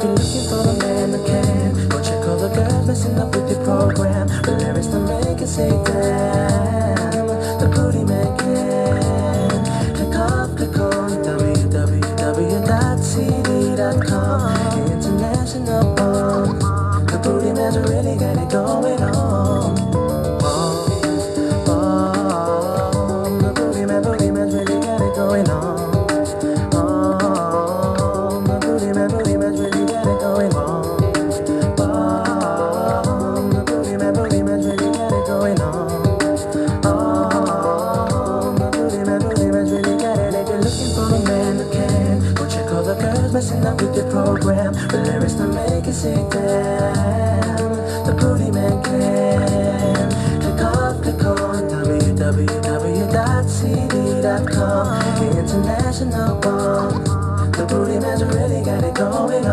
you're looking for a man that can, go check all the girls messing up with your program. The lyrics to make it say damn, the Bootyman can. Click on www.cd.com. International bomb. The Bootyman's really got it going on. The Bootyman's really got it going on. The Bootyman's really got it going on. The Bootyman's really got it going on. The Bootyman's really got it. If you're looking for a man that can, go check all the girls messing up with your program. The lyrics to make it say damn, the Bootyman can. Click on www.cd.com. International bomb. The Bootyman's really got it going on.